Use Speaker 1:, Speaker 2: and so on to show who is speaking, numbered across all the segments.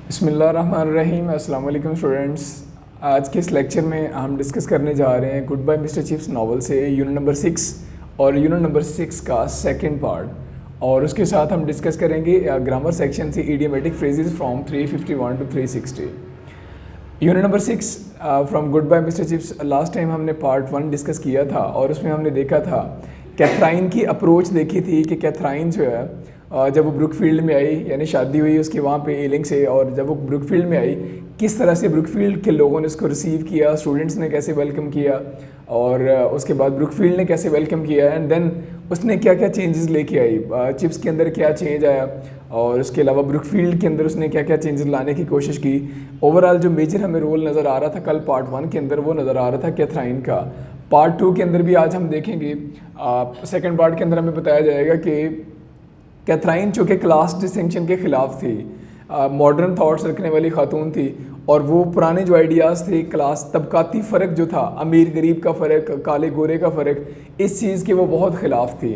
Speaker 1: बिस्मिल्लाहिर्रहमानिर्रहीम। अस्सलाम वालेकुम स्टूडेंट्स। आज के इस लेक्चर में हम डिस्कस करने जा रहे हैं goodbye mister Chips novel से यूनिट नंबर 6 और यूनिट नंबर 6 का सेकंड पार्ट, और उसके साथ हम डिस्कस करेंगे ग्रामर सेक्शन से idiomatic phrases from 351 to 360। Unit number 6 from goodbye mister Chips. Last time हमने पार्ट 1 डिस्कस किया था और उसमें हमने देखा था कैथराइन की अप्रोच देखी थी कि कैथराइन जो है जब वो ब्रुकफील्ड में आई, यानी शादी हुई उसकी वहाँ पे एलिंग से, और जब वो ब्रुकफील्ड में आई किस तरह से ब्रुकफील्ड के लोगों ने उसको रिसीव किया, स्टूडेंट्स ने कैसे वेलकम किया, और उसके बाद ब्रुकफील्ड ने कैसे वेलकम किया, एंड देन उसने क्या क्या चेंजेस लेके आई, चिप्स के अंदर क्या चेंज आया, और उसके अलावा ब्रुकफील्ड के अंदर उसने क्या क्या चेंजेस लाने की कोशिश की। ओवरऑल जो मेजर हमें रोल नज़र आ रहा था कल पार्ट 1 के अंदर वो नज़र आ रहा था कैथराइन का। पार्ट 2 के अंदर भी आज हम देखेंगे, सेकेंड पार्ट के अंदर हमें बताया जाएगा कि कैथराइन चूँकि क्लास डिस्टिंक्शन के ख़िलाफ़ थी, मॉडर्न थाट्स रखने वाली खातून थी, और वो पुराने जो आइडियाज़ थे, क्लास तबकाती फ़र्क जो था, अमीर गरीब का फ़र्क, काले गोरे का फ़र्क, इस चीज़ के वो बहुत ख़िलाफ़ थी।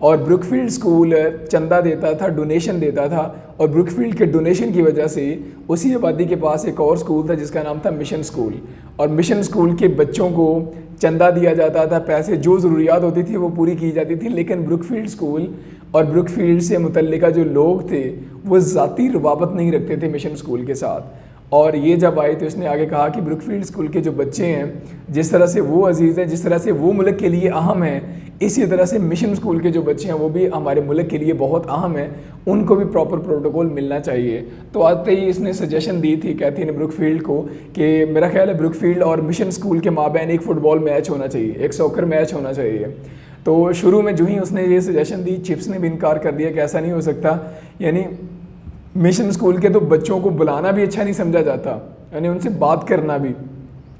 Speaker 1: और ब्रुकफील्ड स्कूल चंदा देता था, डोनेशन देता था, और ब्रुकफील्ड के डोनेशन की वजह से उसी आबादी के पास एक और स्कूल था जिसका नाम था मिशन स्कूल, और मिशन स्कूल के बच्चों को चंदा दिया जाता था, पैसे जो ज़रूरियात होती थी वो पूरी की जाती थी। लेकिन ब्रुकफील्ड स्कूल और ब्रुकफील्ड से मुतल्लिका जो लोग थे वो ज़ाती रवाबत नहीं रखते थे मिशन स्कूल के साथ। और ये जब आए तो इसने आगे कहा कि ब्रुकफील्ड स्कूल के जो बच्चे हैं, जिस तरह से वो अजीज़ हैं, जिस तरह से वो मुल्क के लिए अहम हैं, इसी तरह से मिशन स्कूल के जो बच्चे हैं वो भी हमारे मुल्क के लिए बहुत अहम हैं, उनको भी प्रॉपर प्रोटोकॉल मिलना चाहिए। तो आते ही इसने सजेशन दी थी कैथी ने ब्रुकफील्ड को कि मेरा ख्याल है ब्रुकफील्ड और मिशन स्कूल के माबैन एक फ़ुटबॉल मैच होना चाहिए, एक सॉकर मैच होना चाहिए। तो शुरू में जो ही उसने ये सजेशन दी, चिप्स ने भी इनकार कर दिया कि ऐसा नहीं हो सकता, यानी मिशन स्कूल के तो बच्चों को बुलाना भी अच्छा नहीं समझा जाता, यानी उनसे बात करना भी,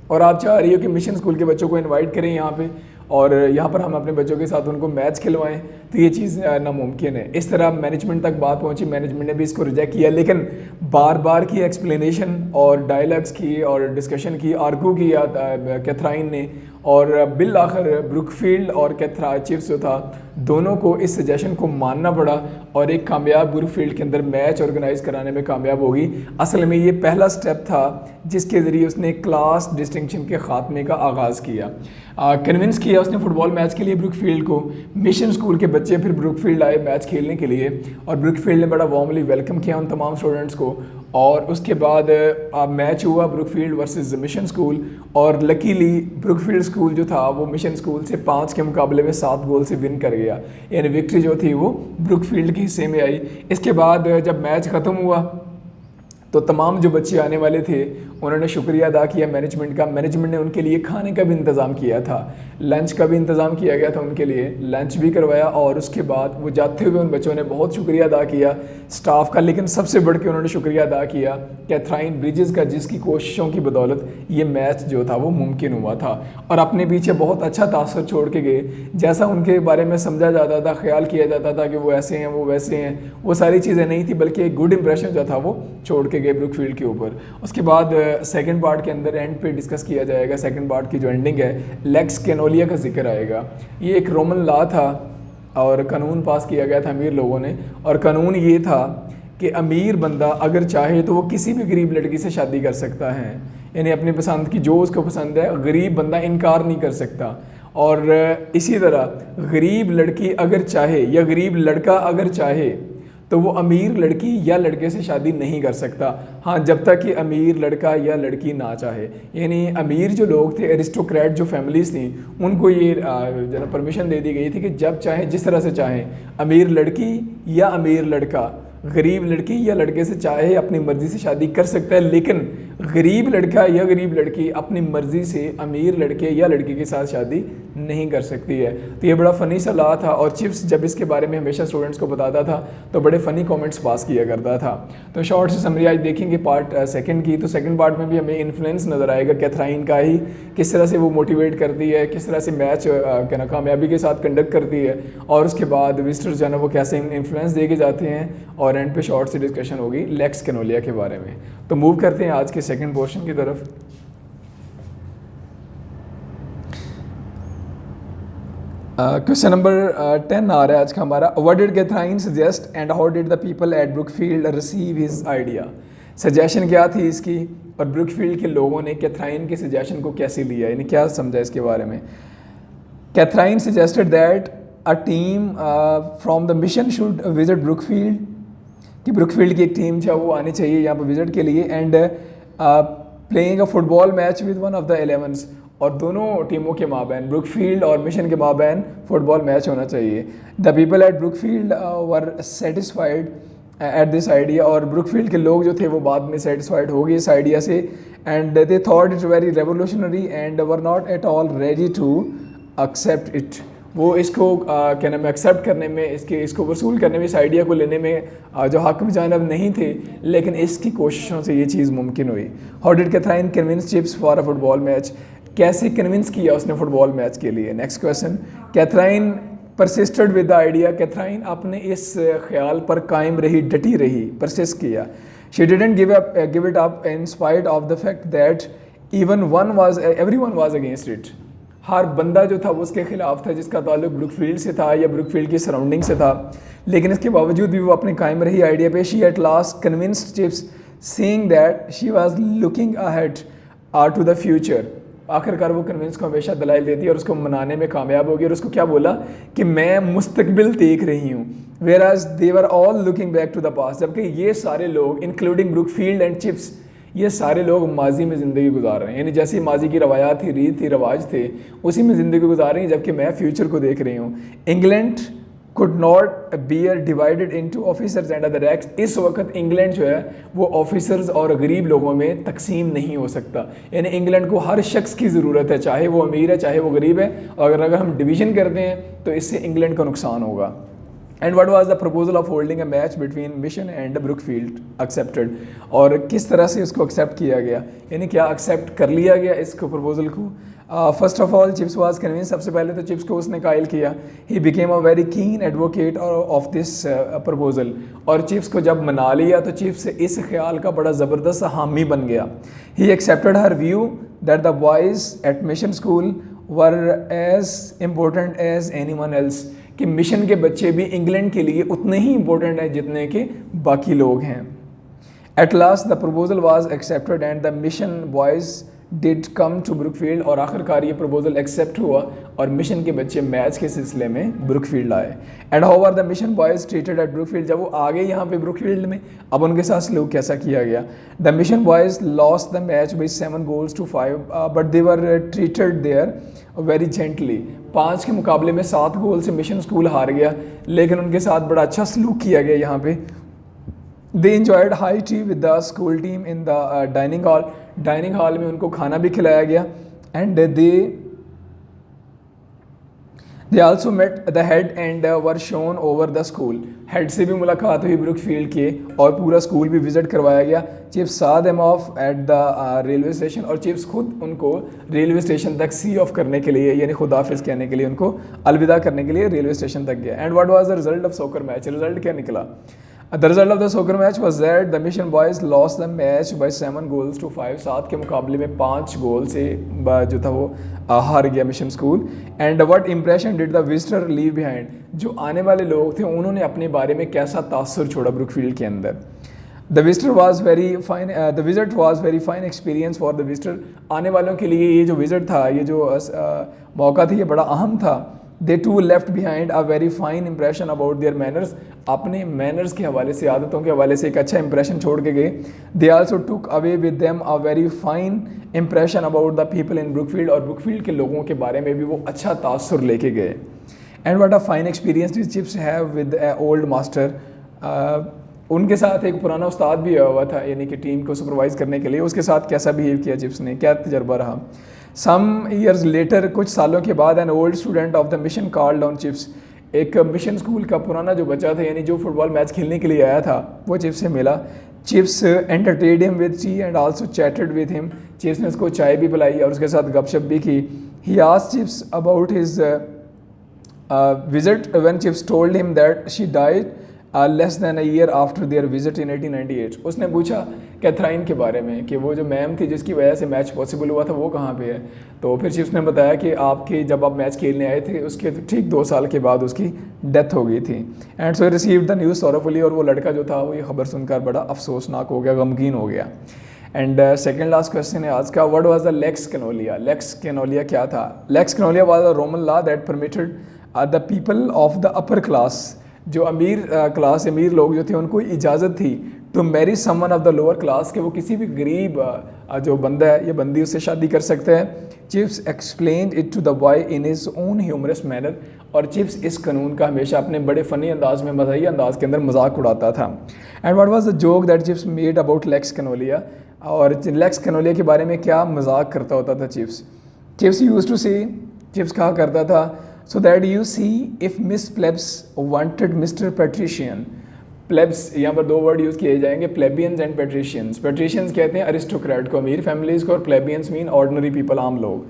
Speaker 1: और आप चाह रही हो कि मिशन स्कूल के बच्चों को इनवाइट करें यहाँ पे और यहाँ पर हम अपने बच्चों के साथ उनको मैच खिलवाएं, तो ये चीज़ नामुमकिन है। इस तरह मैनेजमेंट तक बात पहुँची, मैनेजमेंट ने भी इसको रिजेक्ट किया, लेकिन बार बार की एक्सप्लेनेशन और डायलॉग्स की और डिस्कशन की, आर्गू किया कैथराइन ने, और बिल आखिर ब्रुकफील्ड और कैथरा चिप्स जो था दोनों को इस सजेशन को मानना पड़ा और एक कामयाब ब्रुकफील्ड के अंदर मैच ऑर्गेनाइज कराने में कामयाब होगी। असल में ये पहला स्टेप था जिसके ज़रिए उसने क्लास डिस्टिंक्शन के ख़ात्मे का आगाज़ किया। कन्विंस किया उसने फ़ुटबॉल मैच के लिए ब्रुकफील्ड को। मिशन स्कूल के बच्चे फिर ब्रुकफील्ड आए मैच खेलने के लिए, और ब्रुकफील्ड ने बड़ा वार्मली वेलकम किया उन तमाम स्टूडेंट्स को, और उसके बाद मैच हुआ ब्रुकफील्ड वर्सेस मिशन स्कूल, और लकीली ब्रुकफील्ड स्कूल जो था वो मिशन स्कूल से 5 के मुकाबले में 7 गोल से विन कर गया, यानी विक्ट्री जो थी वो ब्रुकफील्ड के हिस्से में आई। इसके बाद जब मैच ख़त्म हुआ तो तमाम जो बच्चे आने वाले थे उन्होंने शुक्रिया अदा किया मैनेजमेंट का। मैनेजमेंट ने उनके लिए खाने का भी इंतज़ाम किया था, लंच का भी इंतज़ाम किया गया था उनके लिए, लंच भी करवाया, और उसके बाद वो जाते हुए उन बच्चों ने बहुत शुक्रिया अदा किया स्टाफ का, लेकिन सबसे बढ़ के उन्होंने शुक्रिया अदा किया कैथराइन ब्रिजेस का, जिसकी कोशिशों की बदौलत ये मैच जो था वो मुमकिन हुआ था, और अपने पीछे बहुत अच्छा तासर छोड़ के गए। जैसा उनके बारे में समझा जाता था, ख्याल किया जाता था कि वो ऐसे हैं वो वैसे हैं, वो सारी चीज़ें नहीं थी, बल्कि एक गुड इंप्रेशन जो था वो छोड़ के गए ब्रुकफील्ड के ऊपर। उसके बाद सेकंड पार्ट के अंदर एंड पे डिस्कस किया जाएगा, सेकंड पार्ट की जो एंडिंग है लेक्स कैनोलिया का जिक्र आएगा। ये एक रोमन लॉ था और कानून पास किया गया था अमीर लोगों ने, और कानून ये था कि अमीर बंदा अगर चाहे तो वो किसी भी गरीब लड़की से शादी कर सकता है, यानी अपनी पसंद की जो उसको पसंद है, गरीब बंदा इनकार नहीं कर सकता। और इसी तरह गरीब लड़की अगर चाहे या गरीब लड़का अगर चाहे तो वो अमीर लड़की या लड़के से शादी नहीं कर सकता, हाँ जब तक कि अमीर लड़का या लड़की ना चाहे। यानी अमीर जो लोग थे, एरिस्टोक्रेट जो फैमिलीज़ थी, उनको ये जना परमिशन दे दी गई थी कि जब चाहे जिस तरह से चाहें, अमीर लड़की या अमीर लड़का गरीब लड़की या लड़के से चाहे अपनी मर्ज़ी से शादी कर सकता है, लेकिन गरीब लड़का या गरीब लड़की अपनी मर्ज़ी से अमीर लड़के या लड़की के साथ शादी नहीं कर सकती है। तो ये बड़ा फ़नी सा लॉ था, और चिप्स जब इसके बारे में हमेशा स्टूडेंट्स को बताता था तो बड़े फ़नी कमेंट्स पास किया करता था। तो शॉर्ट से समरी आज देखेंगे पार्ट सेकंड की। तो सेकंड पार्ट में भी हमें इन्फ्लुएंस नज़र आएगा कैथराइन का ही, किस तरह से वो मोटिवेट करती है, किस तरह से मैच क्या ना कामयाबी के साथ कंडक्ट करती है, और उसके बाद विजिटर्स जो है ना वो कैसे इन्फ्लुएंस दे के जाते हैं, और एंड पे शॉर्ट से डिस्कशन होगी लेक्स कैनोलिया के बारे में। तो मूव करते हैं आज के सेकंड पोर्शन की तरफ। क्वेश्चन नंबर 10 आ रहा है आज का हमारा। What did Catherine suggest and how did the people at Brookfield receive his idea. Suggestion क्या थी इसकी, और ब्रुकफील्ड के लोगों ने कैथराइन के सजेशन को कैसे लिया, यानी क्या समझा इसके बारे में। Catherine suggested that a team from the mission should visit Brookfield, कि ब्रुकफील्ड की एक टीम जो वो आनी चाहिए यहाँ पर विजिट के लिए, and playing a football match with one of the 11s, और दोनों टीमों के माबैन, ब्रुकफील्ड और मिशन के माबैन फुटबॉल मैच होना चाहिए। The people at Brookfield were satisfied at this idea, और ब्रुकफील्ड के लोग जो थे वो बाद में सेटिस्फाइड हो गए इस आइडिया से, and they thought it very revolutionary and were not at all ready to accept it. वो इसको क्या नाम है एक्सेप्ट करने में, इसको वसूल करने में, इस आइडिया को लेने में जो हक़ जानब नहीं थे, लेकिन इसकी कोशिशों से ये चीज़ मुमकिन हुई। How did Catherine convince chips for a football match, कैसे कन्विंस किया उसने फुटबॉल मैच के लिए। Next question, Catherine persisted with the idea, Catherine अपने इस ख्याल पर कायम रही, डटी रही, परसिस्ट किया। She didn't give it up in spite of the fact that everyone was against it. हर बंदा जो था वो उसके खिलाफ था जिसका ताल्लुक ब्रुकफील्ड से था या ब्रुकफील्ड की सराउंडिंग से था, लेकिन इसके बावजूद भी वो अपने कायम रही आइडिया पे। She at last convinced Chips seeing that she was looking ahead to the future. आखिरकार वो कन्विंस को हमेशा दलाइल देती है और उसको मनाने में कामयाब होगी, और उसको क्या बोला कि मैं मुस्तकबिल देख रही हूँ, whereas they were all looking back to the past, जबकि ये सारे लोग इंक्लूडिंग ब्रुकफील्ड एंड चिप्स, ये सारे लोग माजी में ज़िंदगी गुजार रहे हैं, यानी जैसी माजी की रवायात थी, रीत थी, रवाज थे, उसी में ज़िंदगी गुजार रही हैं, जबकि मैं फ्यूचर को देख रही हूँ। England could not bear divided into officers and other x, इस वक्त इंग्लैंड जो है वो ऑफिसर्स और गरीब लोगों में तकसीम नहीं हो सकता, यानी इंग्लैंड को हर शख्स की ज़रूरत है, चाहे वो अमीर है चाहे वो गरीब है, और अगर हम डिवीज़न करते हैं तो इससे इंग्लैंड का नुकसान होगा। And what was the proposal of holding a match between mission and Brookfield accepted, और किस तरह से उसको एक्सेप्ट किया गया, यानी क्या एक्सेप्ट कर लिया गया इसको प्रपोजल को। First of all chips was convince, सबसे पहले तो चिप्स को उसने कायल किया। He became a very keen advocate of this proposal, और चिप्स को जब मना लिया तो चिप्स इस ख्याल का बड़ा ज़बरदस्त हामी बन गया। He accepted her view that the boys at mission school were as important as anyone else, कि मिशन के बच्चे भी इंग्लैंड के लिए उतने ही इंपॉर्टेंट हैं जितने के बाकी लोग हैं। At last the proposal was accepted and the mission boys did come to Brookfield, और आखिरकार ये प्रपोजल एक्सेप्ट हुआ और मिशन के बच्चे मैच के सिलसिले में ब्रुकफील्ड आए। And how are the mission boys treated at Brookfield, जब वो आ गए यहाँ पे ब्रुकफील्ड में, अब उनके साथ सलूक कैसा किया गया। The mission boys lost the match by 7 goals to 5, but they were treated there very gently. 5 के मुकाबले में 7 गोल से मिशन स्कूल हार गया, लेकिन उनके साथ बड़ा अच्छा सलूक किया गया यहाँ पे। They enjoyed high tea with the school team in the dining hall, dining hall में उनको खाना भी खिलाया गया। And they also met the head and were shown over the school, head से भी मुलाकात हुई ब्रुकफील्ड के, और पूरा स्कूल भी विजिट करवाया गया। चिप्स सा them of at the railway station, और चिप्स खुद उनको रेलवे स्टेशन तक सी ऑफ करने के लिए, यानी खुदाफिज कहने के लिए, उनको अलविदा करने के लिए रेलवे स्टेशन तक गया। And what was the result of soccer match, result क्या निकला। The result of the soccer match was that the mission boys lost the match by 7 goals to 5, 7 के मुकाबले में 5 गोल से जो था वो हार गया mission school. And what impression did the visitor leave behind, जो आने वाले लोग थे उन्होंने अपने बारे में कैसा तासुर छोड़ा ब्रुकफील्ड के अंदर। The visit was very fine experience for the visitor, आने वालों के लिए ये जो विजिट था, ये जो मौका था, ये बड़ा अहम था। They too left behind a very fine impression about their manners, अपने मैनर्स के हवाले से, आदतों के हवाले से एक अच्छा इंप्रेशन छोड़ के गए। They also took away with them a very fine impression about the people in Brookfield, और ब्रुकफील्ड के लोगों के बारे में भी वो अच्छा तासुर लेके गए। And what a fine experience did chips have with A old master, उनके साथ एक पुराना उस्ताद भी आया हुआ था, यानी कि टीम को सुपरवाइज़ करने के लिए, उसके साथ कैसा बिहेव किया चिप्स ने, क्या तजर्बा रहा। सम ईयर्स लेटर, कुछ सालों के बाद, an old student of the mission called on chips, एक मिशन स्कूल का पुराना जो बच्चा था, यानी जो फुटबॉल मैच खेलने के लिए आया था, वो चिप्स से मिला। Chips entertained him with T and also chatted with him, chips ने उसको चाय भी पिलाई और उसके साथ गपशप भी की। He asked chips about his visit when chips told him that she died less than a year after their visit in 1898। उसने पूछा कैथराइन के बारे में कि वो जो मैम थी जिसकी वजह से मैच पॉसिबल हुआ था वो कहाँ पे है। तो फिर चीफ्स ने बताया कि आपके जब आप मैच खेलने आए थे उसके ठीक 2 साल के बाद उसकी डेथ हो गई थी। And so receive the news sorrowfully, और वो लड़का जो था वो ये खबर सुनकर बड़ा अफसोसनाक हो गया, गमगीन हो गया। एंड सेकेंड लास्ट क्वेश्चन है आज का, what was the Lex Canuleia. Lex Canuleia क्या था? Lex Canuleia was a Roman law that permitted the people of the upper class, जो अमीर क्लास अमीर लोग जो थे उनको इजाज़त थी to marry someone of the lower class, कि वो किसी भी गरीब जो बंदा है या बंदी उससे शादी कर सकते हैं। Chips explain it to the boy in his own humorous manner, और चिप्स इस कानून का हमेशा अपने बड़े फ़नी अंदाज में, मज़ाही अंदाज के अंदर मजाक उड़ाता था। And what was the joke that Chips made about Lex Canuleia, और लेक्स कैनोलिया के बारे में क्या मजाक करता होता था Chips. Chips used to say, Chips कहा करता था, so that you see if Miss Plebs wanted Mister Patrician. Plebs यहाँ पर 2 वर्ड यूज़ किए जाएंगे, प्लेबियंस एंड पेट्रिशियंस। पेट्रिशियंस कहते हैं अरिस्टोक्रेट को, अमीर फैमिलीज़ को, और प्लेबियंस मीन ऑर्डिनरी पीपल, आम लोग।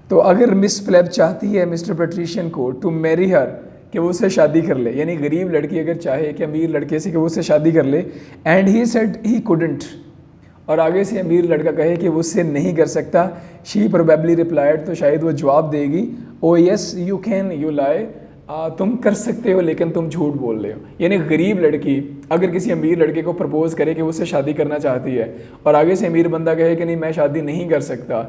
Speaker 1: तो अगर मिस प्लेब चाहती है मिस्टर पेट्रिशियन को टू मैरी हर, कि वो उससे शादी कर ले, यानी गरीब लड़की अगर चाहे कि अमीर लड़के से कि वो उससे शादी कर ले, and he said he couldn't, और आगे से अमीर लड़का कहे कि वो उससे नहीं कर सकता, शी प्रोबेबली रिप्लाइड, तो शायद वो जवाब देगी, ओ yes you can you lie, तुम कर सकते हो लेकिन तुम झूठ बोल रहे हो। यानी गरीब लड़की अगर किसी अमीर लड़के को प्रपोज करे कि वो उससे शादी करना चाहती है, और आगे से अमीर बंदा कहे कि नहीं मैं शादी नहीं कर सकता,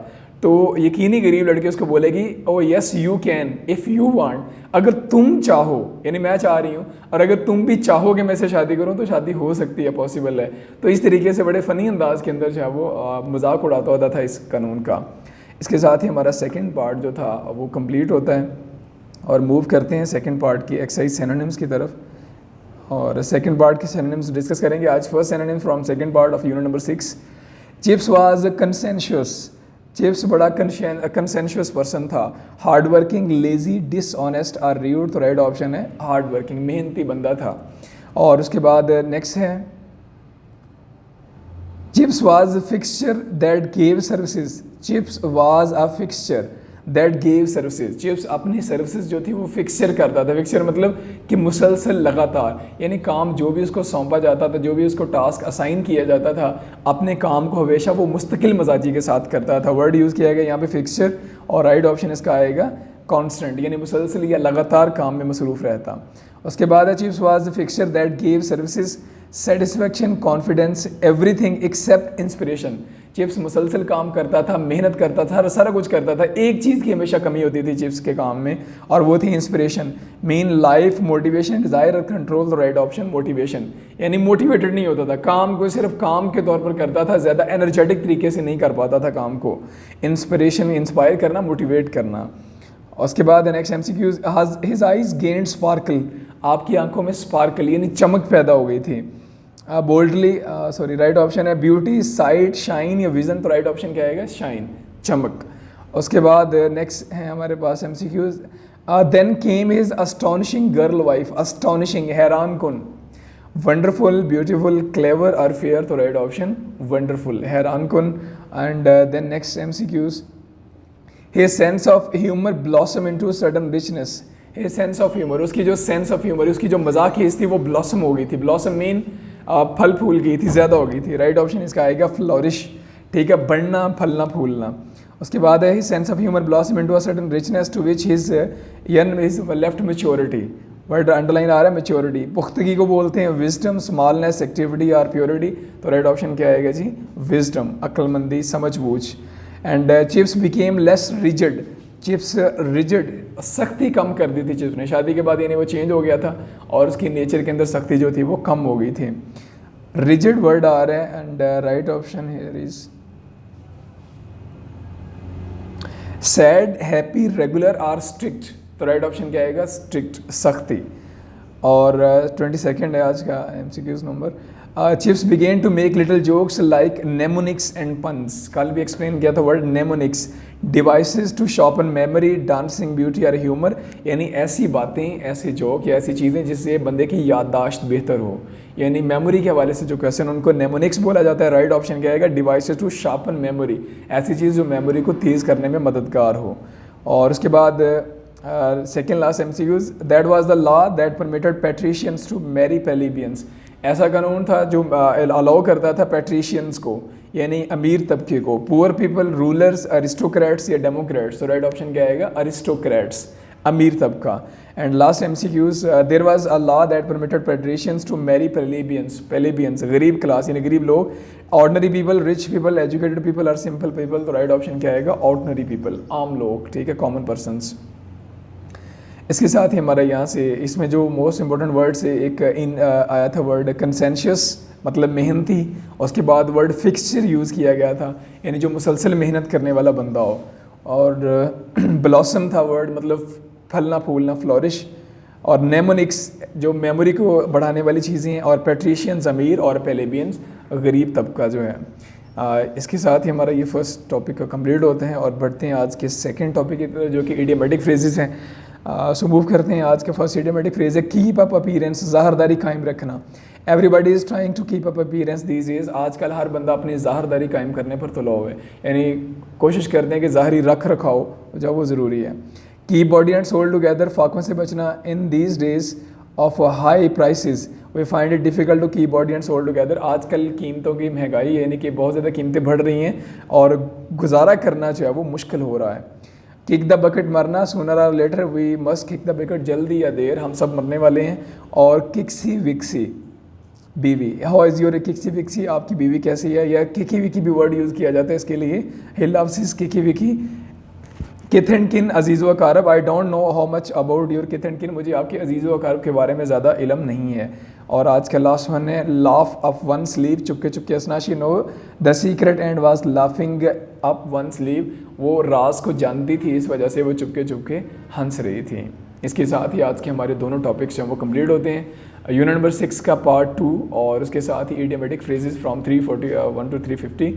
Speaker 1: तो यकीनी गरीब लड़की उसको बोलेगी, ओ yes you can if you want, अगर तुम चाहो, यानी मैं चाह रही हूँ, और अगर तुम भी चाहो कि मैं से शादी करूँ तो शादी हो सकती है, पॉसिबल है। तो इस तरीके से बड़े फ़नी अंदाज के अंदर जो है वो मजाक उड़ाता होता था इस कानून का। इसके साथ ही हमारा सेकंड पार्ट जो था वो कंप्लीट होता है, और मूव करते हैं सेकंड पार्ट की एक्सरसाइज सिनोनिम्स की तरफ, और सेकंड पार्ट के सिनोनिम्स डिस्कस करेंगे आज। First synonym from second part of unit number 6, Chips was conscientious. Chips बड़ा कंसेंशुअस पर्सन था। हार्ड वर्किंग, लेजी, डिसऑनेस्ट और र्यूड, तो राइट ऑप्शन है हार्ड वर्किंग, मेहनती बंदा था। और उसके बाद नेक्स्ट है, Chips was fixture that gave services. Chips was a fixture that gave services. Chips अपनी सर्विसेज जो थी वो फिक्सचर करता था। फिक्सचर मतलब कि मुसलसल, लगातार, यानी काम जो भी उसको सौंपा जाता था, जो भी उसको टास्क असाइन किया जाता था, अपने काम को हमेशा वो मुस्तकिल मजाजी के साथ करता था। वर्ड यूज़ किया गया यहाँ पे फिक्सचर, और राइट ऑप्शन इसका आएगा कॉन्स्टेंट, यानी मुसलसल या लगातार काम में मसरूफ़ रहता। उसके बाद है, Chips was the fixture that gave services satisfaction, confidence, everything except inspiration. Chips मुसलसल काम करता था, मेहनत करता था, सारा कुछ करता था, एक चीज़ की हमेशा कमी होती थी चिप्स के काम में, और वो थी inspiration. Main life, motivation, desire और control, the right option motivation, यानी मोटिवेटेड नहीं होता था, काम को सिर्फ काम के तौर पर करता था, ज़्यादा एनर्जेटिक तरीके से नहीं कर पाता था काम को। इंस्पिरेशन, इंस्पायर करना, मोटिवेट करना। उसके बाद next MCQs, his eyes gained sparkle, आपकी आंखों में स्पार्कल यानी चमक पैदा हो गई थी। बोल्डली, सॉरी राइट ऑप्शन है ब्यूटी, साइट, शाइन या विजन, तो राइट ऑप्शन क्या आएगा शाइन, चमक। उसके बाद नेक्स्ट है हमारे पास MCQs, then came his astonishing girl wife. Astonishing हैरान कुन, वंडरफुल, ब्यूटीफुल, क्लेवर और फेयर, तो राइट ऑप्शन वंडरफुल, हैरान कुन। And then next MCQs, his sense of humour blossom into sudden richness. His sense of humour, उसकी जो sense of humour, उसकी जो मजाकियत थी वो ब्लॉसम हो गई थी। ब्लॉसम मीन फल फूल गई थी, ज़्यादा हो गई थी। राइट ऑप्शन इसका आएगा फ्लोरिश, ठीक है, बढ़ना, फलना, फूलना। उसके बाद है, his sense of humour blossom into a certain richness to which his left maturity. Word underline आ रहा है मैच्योरिटी। पुख्तगी को बोलते हैं विजडम, स्मॉलनेस, एक्टिविटी और प्योरिटी, तो राइट ऑप्शन क्या आएगा जी विजडम, अक्लमंदी, समझबूझ। And Chips became less rigid. Chips rigid, सख्ती कम कर दी थी चिप्स ने, शादी के बाद यानी वो चेंज हो गया था और उसकी नेचर के अंदर सख्ती जो थी वो कम हो गई थी। रिजिड वर्ड आ रहा है and right option here is sad, happy, regular और स्ट्रिक्ट, तो राइट ऑप्शन क्या आएगा स्ट्रिक्ट, सख्ती। और 22 है आज का एमसीक्यूज नंबर। Chips began to make little jokes like mnemonics and puns. कल भी एक्सप्लेन किया था word mnemonics, devices to sharpen memory, dancing, beauty और ह्यूमर, यानी ऐसी बातें, ऐसे जोक या ऐसी चीज़ें जिससे बंदे की याददाश्त बेहतर हो, यानी मेमोरी के हवाले से जो क्वेश्चन उनको नेमोनिक्स बोला जाता है। राइट ऑप्शन क्या आएगा डिवाइसेस टू शार्पन मेमोरी, ऐसी चीज़ जो मेमोरी को तेज़ करने में मददगार हो। और उसके बाद second last MCQs, that was the law that permitted patricians to marry plebeians. ऐसा कानून था जो अलाउ करता था पैट्रिशियंस को, यानी अमीर तबके को, पुअर पीपल, रूलर्स, अरिस्टोक्रेट्स या डेमोक्रेट्स। तो राइट ऑप्शन क्या आएगा? अरिस्टोक्रेट्स, अमीर तबका। And last MCQs, there was a law that permitted patricians to marry plebeians, plebeians गरीब क्लास यानी गरीब लोग, ordinary people, rich people, educated people और सिंपल पीपल। तो राइट ऑप्शन क्या आएगा? ऑर्डनरी पीपल, आम लोग, ठीक है, कॉमन पर्सनस। इसके साथ ही हमारा यहाँ से इसमें जो मोस्ट इंपॉर्टेंट वर्ड से एक आया था वर्ड कंसेंशियस, मतलब मेहनती, और उसके बाद वर्ड फिक्सचर यूज़ किया गया था, यानी जो मुसलसल मेहनत करने वाला बंदा हो। और ब्लॉसम था वर्ड, मतलब फलना फूलना, फ्लोरिश। और नेमोनिक्स जो मेमोरी को बढ़ाने वाली चीज़ें हैं। और पैट्रिशियंस अमीर और प्लेबियंस गरीब तबका जो है। इसके साथ ही हमारा ये फर्स्ट टॉपिक का कंप्लीट होते हैं और बढ़ते हैं आज के सेकंड टॉपिक की तरफ, जो कि इडियोमेटिक फ्रेजेस हैं। सो मूव करते हैं। आज का फर्स्ट इडियोमेटिक फ्रेज है कीप अप अपीयरेंस, ज़ाहरदारी कायम रखना। Everybody is trying to keep up appearance these days. आजकल हर बंदा अपनी ज़ाहरदारी कायम करने पर तुला हुआ है, यानी कोशिश करते हैं कि ज़ाहरी रख रखाव जो वो ज़रूरी है। Keep body and soul together, फाकों से बचना। In these days of high prices we find it difficult to keep body and soul together. आजकल कीमतों की महंगाई, यानी कि बहुत ज़्यादा कीमतें बढ़ रही हैं और गुजारा करना जो है वो मुश्किल हो रहा है। किक द बकेट, मरना। Sooner or later we must kick the bucket, जल्दी या देर हम सब मरने वाले हैं। और किक्सी विक्सी, बीवी। हाउ इज़ योर किक्सी विक्सी, आपकी बीवी कैसी है? या किकी विकी भी वर्ड यूज़ किया जाता है इसके लिए। ही लव्स हिज किकी विकी। किथ एंड किन, अजीज़ व अकारब। I don't know how much about your kith and kin, मुझे आपके अजीज़ व अकारब के बारे में ज़्यादा इल्म नहीं है। और आज का लास्ट वन है laugh up one sleeve, Chupke Chupke हंसना। She know the secret and was laughing up one sleeve, वो राज को जानती थी, इस वजह से वो चुपके चुपके हंस रही थी। इसके साथ ही आज के हमारे दोनों टॉपिक्स हैं वो कंप्लीट होते हैं। यूनिट नंबर 6 का पार्ट 2 और उसके साथ ही इडियोमेटिक फ्रेजेस फ्रॉम 341 to 350।